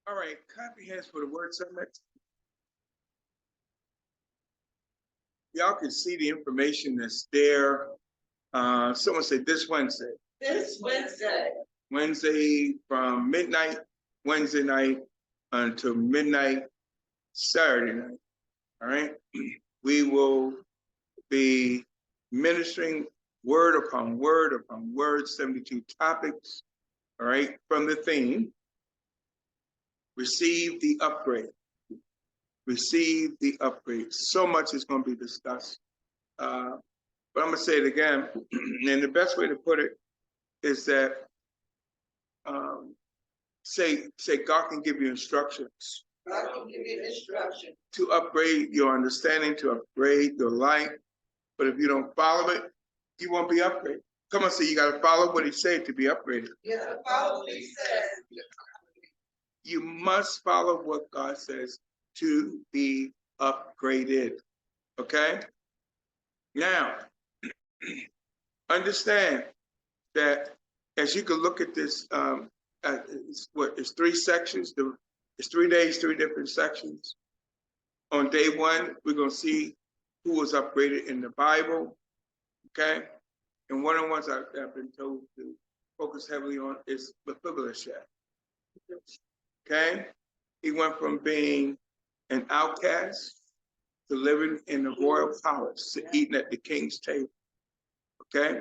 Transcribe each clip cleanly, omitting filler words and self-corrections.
All right, copy hands for the word summit. Y'all can see the information that's there. Someone said this Wednesday. This Wednesday. Wednesday from midnight, Wednesday night until midnight, Saturday night. All right. We will be ministering word upon word, 72 topics. All right. From the theme, receive the upgrade. Receive the upgrade. So much is going to be discussed. But I'm going to say it again. And the best way to put it is that say God can give you instructions. God can give you instruction to upgrade your understanding, to upgrade your life. But if you don't follow it, you won't be upgraded. Come on, say you got to follow what he said to be upgraded. You got to follow what he says. You must follow what God says to be upgraded. Okay? Now, understand that as you can look at this, it's 3 sections. It's 3 days, 3 different sections. On day 1, we're going to see who was upgraded in the Bible. Okay? And one of the ones I've been told to focus heavily on is Mephibosheth. Okay? He went from being an outcast to living in the royal palace, to eating at the king's table. Okay?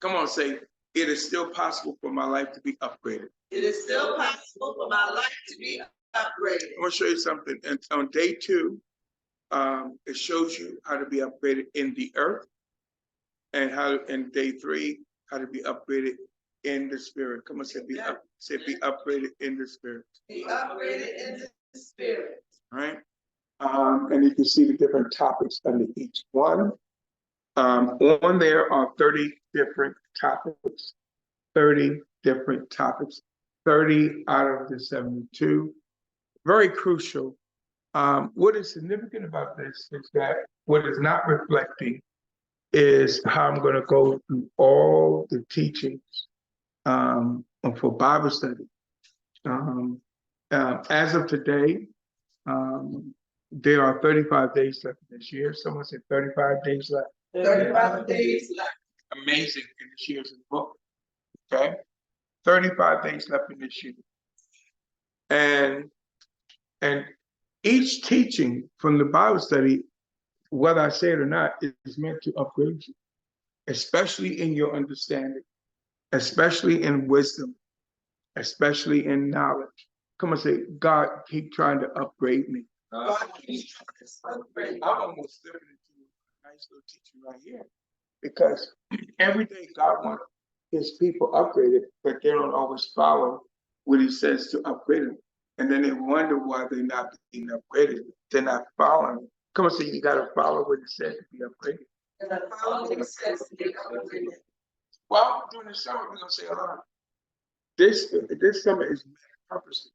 Come on, say, it is still possible for my life to be upgraded. It is still possible for my life to be upgraded. I want to show you something. And on day 2, it shows you how to be upgraded in the earth, and how in day 3, how to be upgraded in the spirit. Come on, say be upgraded in the spirit. Be upgraded in the spirit. All right. And you can see the different topics under each one. On there are 30 different topics. 30 different topics. 30 out of the 72. Very crucial. What is significant about this is that what is not reflecting is how I'm going to go through all the teachings for Bible study. As of today, there are 35 days left this year. Someone said 35 days left. 35 days left. Amazing in this year's book. Okay? 35 days left in this year. And each teaching from the Bible study, whether I say it or not, is meant to upgrade you, especially in your understanding, especially in wisdom, especially in knowledge. Come on, say, God, keep trying to upgrade me. God, keep trying to upgrade me. I'm almost slipping into a nice little teaching right here, because every day God wants his people upgraded, but they don't always follow what he says to upgrade them. And then they wonder why they're not being upgraded. They're not following. Come on, say, you got to follow what he says to be upgraded. And I follow what he says to be upgraded. Well, during the summer, we're going to say a lot. This summer is purposely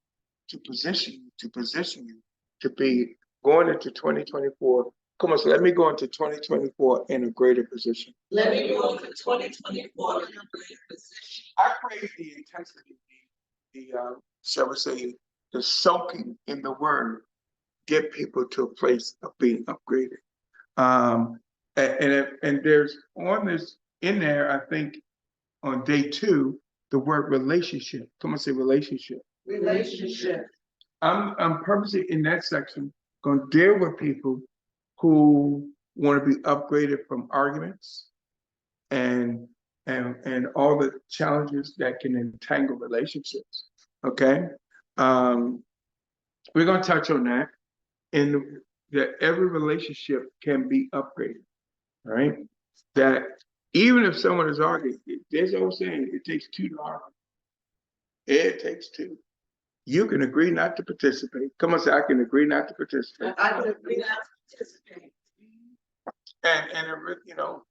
to position you to be going into 2024. Come on, so let me go into 2024 in a greater position. Let me go into 2024 in a greater position. I pray the intensity, shall we say, the soaking in the word, get people to a place of being upgraded. And there's on this in there, I think on day 2, the word relationship. Come on, say relationship. Relationship. I'm purposely in that section going to deal with people who want to be upgraded from arguments and all the challenges that can entangle relationships. Okay, we're going to touch on that, and that every relationship can be upgraded. All right, that even if someone is arguing, there's an old saying, it takes 2 to argue. It takes 2. You can agree not to participate. Come on, say, I can agree not to participate. I can agree not to participate. And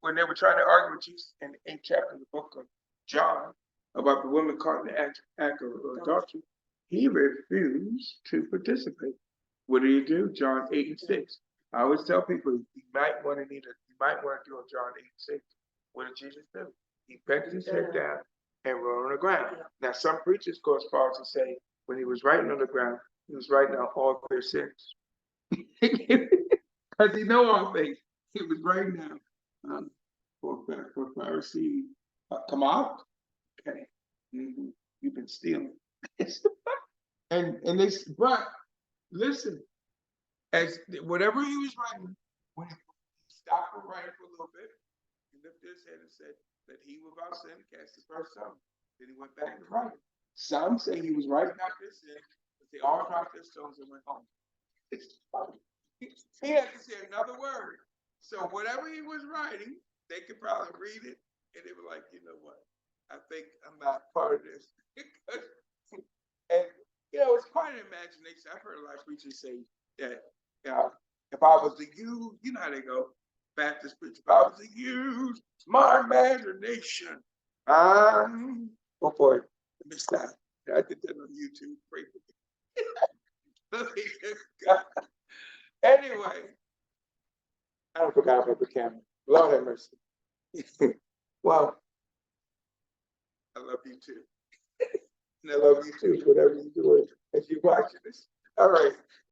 when they were trying to argue with Jesus in the 8th chapter of the book of John about the woman caught in the act of adultery, he refused to participate. What did he do? John 8:6. I always tell people you might want to do a John 8:6. What did Jesus do? He bent his head down and rolled on the ground. Now, some preachers go as far as to say when he was writing on the ground, he was writing out all their sins. Because he know all things. He was writing down for Pharisee, come out. Okay. You've been stealing. and this, but listen, as whatever he was writing, when he stopped writing for a little bit, he lifted his head and said that he without sin cast the first stone. Then he went back to writing. Some say he was writing out their sin, but they all dropped their stones and went home. He had to say another word. So whatever he was writing, they could probably read it, and they were like, you know what? I think I'm not part of this. And it's quite an imagination. I've heard a lot of preachers say that if I was to use, you know how they go, Baptist preachers, if I was to use my imagination, oh boy, I missed that. I did that on YouTube. Pray for me. Anyway, I forgot about the camera. Lord have mercy. Well, I love you too. And I love you too, whatever you're doing as you're watching this. All right.